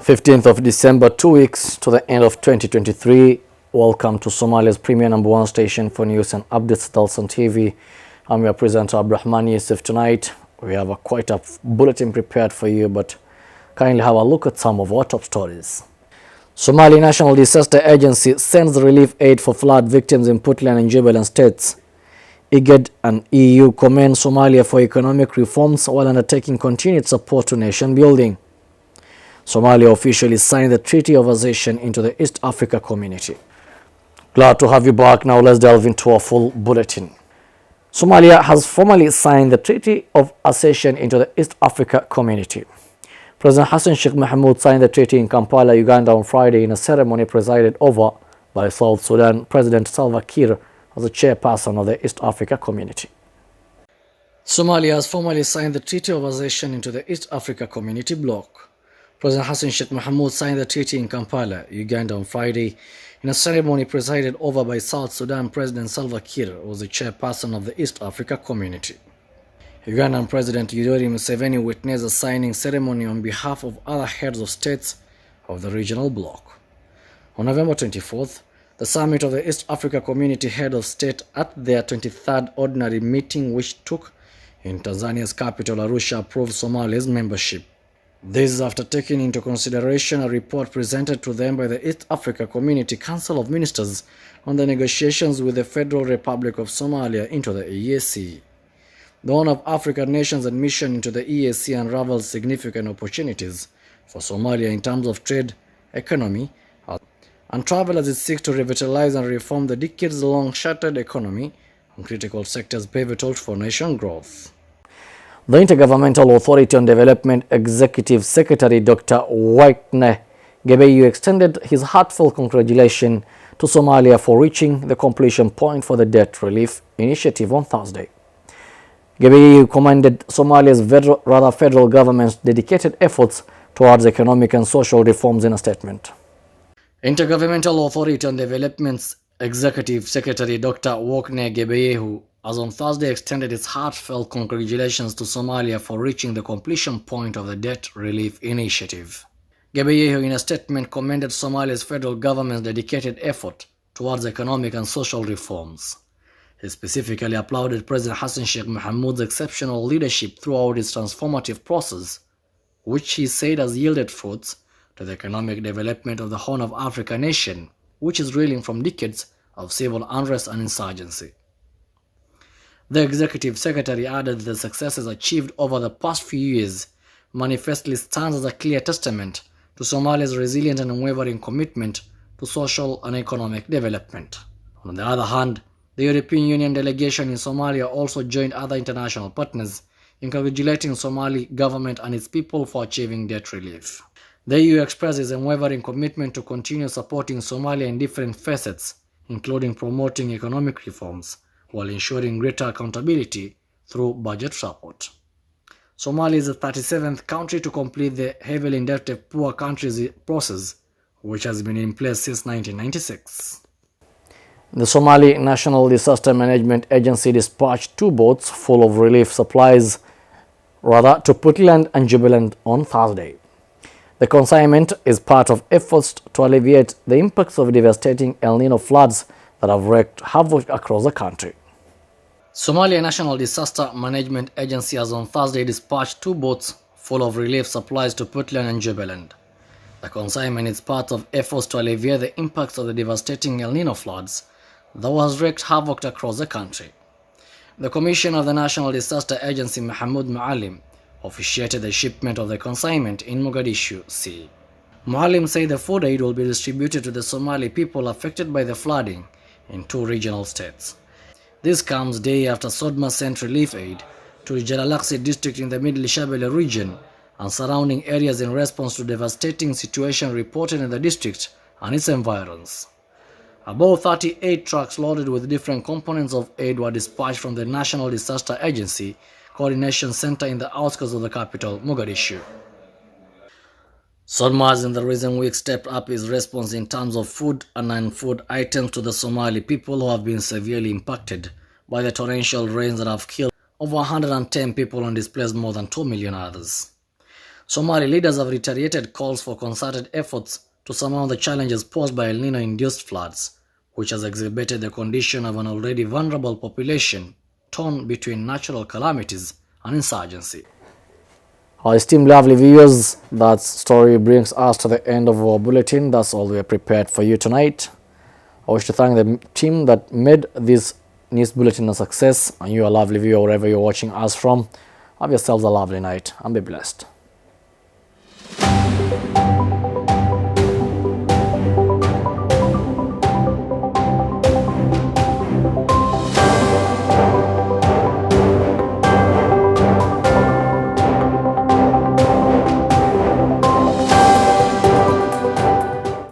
15th of December, 2 weeks to the end of 2023. Welcome to Somalia's premier #1 station for news and updates, Dalsan TV. I'm your presenter, Abdurrahman Yusuf. Tonight, we have quite a bulletin prepared for you, but kindly have a look at some of our top stories. Somali National Disaster Agency sends relief aid for flood victims in Puntland and Jubaland states. IGAD and EU commend Somalia for economic reforms while undertaking continued support to nation building. Somalia officially signed the Treaty of Accession into the East Africa Community. Glad to have you back. Now let's delve into a full bulletin. Somalia has formally signed the Treaty of Accession into the East Africa Community. President Hassan Sheikh Mohamud signed the treaty in Kampala, Uganda on Friday in a ceremony presided over by South Sudan President Salva Kiir as the chairperson of the East Africa Community. Somalia has formally signed the Treaty of Accession into the East Africa Community bloc. President Hassan Sheikh Mohamud signed the treaty in Kampala, Uganda on Friday in a ceremony presided over by South Sudan President Salva Kiir, who was the chairperson of the East Africa Community. Ugandan President Yoweri Museveni witnessed the signing ceremony on behalf of other heads of states of the regional bloc. On November 24th, the summit of the East Africa Community head of state at their 23rd ordinary meeting, which took in Tanzania's capital Arusha, approved Somalia's membership. This is after taking into consideration a report presented to them by the East Africa Community Council of Ministers on the negotiations with the Federal Republic of Somalia into the EAC. The Horn of African Nations admission into the EAC unravels significant opportunities for Somalia in terms of trade, economy, and travel as it seeks to revitalize and reform the decades-long shattered economy and critical sectors pivotal for nation growth. The Intergovernmental Authority on Development Executive Secretary Dr. Waikne Gebeyu extended his heartfelt congratulations to Somalia for reaching the completion point for the debt relief initiative on Thursday. Gebeyu commended Somalia's federal government's dedicated efforts towards economic and social reforms in a statement. Intergovernmental Authority on Development's Executive Secretary Dr. Waikne Gebeyu has on Thursday extended its heartfelt congratulations to Somalia for reaching the completion point of the debt relief initiative. Gebeyu, in a statement, commended Somalia's federal government's dedicated effort towards economic and social reforms. He specifically applauded President Hassan Sheikh Mohamud's exceptional leadership throughout its transformative process, which he said has yielded fruits to the economic development of the Horn of Africa nation, which is reeling from decades of civil unrest and insurgency. The Executive Secretary added that the successes achieved over the past few years manifestly stands as a clear testament to Somalia's resilient and unwavering commitment to social and economic development. On the other hand, the European Union delegation in Somalia also joined other international partners in congratulating Somali government and its people for achieving debt relief. The EU expressed its unwavering commitment to continue supporting Somalia in different facets, including promoting economic reforms, while ensuring greater accountability through budget support. Somalia is the 37th country to complete the heavily indebted poor countries process, which has been in place since 1996. The Somali National Disaster Management Agency dispatched 2 boats full of relief supplies to Puntland and Jubaland on Thursday. The consignment is part of efforts to alleviate the impacts of devastating El Nino floods that have wreaked havoc across the country. Somalia National Disaster Management Agency has on Thursday dispatched 2 boats full of relief supplies to Puntland and Jubaland. The consignment is part of efforts to alleviate the impacts of the devastating El Nino floods that has wreaked havoc across the country. The Commissioner of the National Disaster Agency, Mahmoud Muallim, officiated the shipment of the consignment in Mogadishu Sea. Muallim said the food aid will be distributed to the Somali people affected by the flooding in 2 regional states. This comes day after Sodma sent relief aid to the Jalalaqsi district in the Middle Shabelle region and surrounding areas in response to devastating situation reported in the district and its environs. About 38 trucks loaded with different components of aid were dispatched from the National Disaster Agency Coordination Center in the outskirts of the capital, Mogadishu. Sodma has in the recent weeks stepped up its response in terms of food and non-food items to the Somali people who have been severely impacted by the torrential rains that have killed over 110 people and displaced more than 2 million others. Somali leaders have reiterated calls for concerted efforts to surmount the challenges posed by El Nino-induced floods, which has exacerbated the condition of an already vulnerable population torn between natural calamities and insurgency. Our esteemed lovely viewers, that story brings us to the end of our bulletin. That's all we have prepared for you tonight. I wish to thank the team that made this news bulletin a success, and you, a lovely viewer, wherever you're watching us from. Have yourselves a lovely night and be blessed.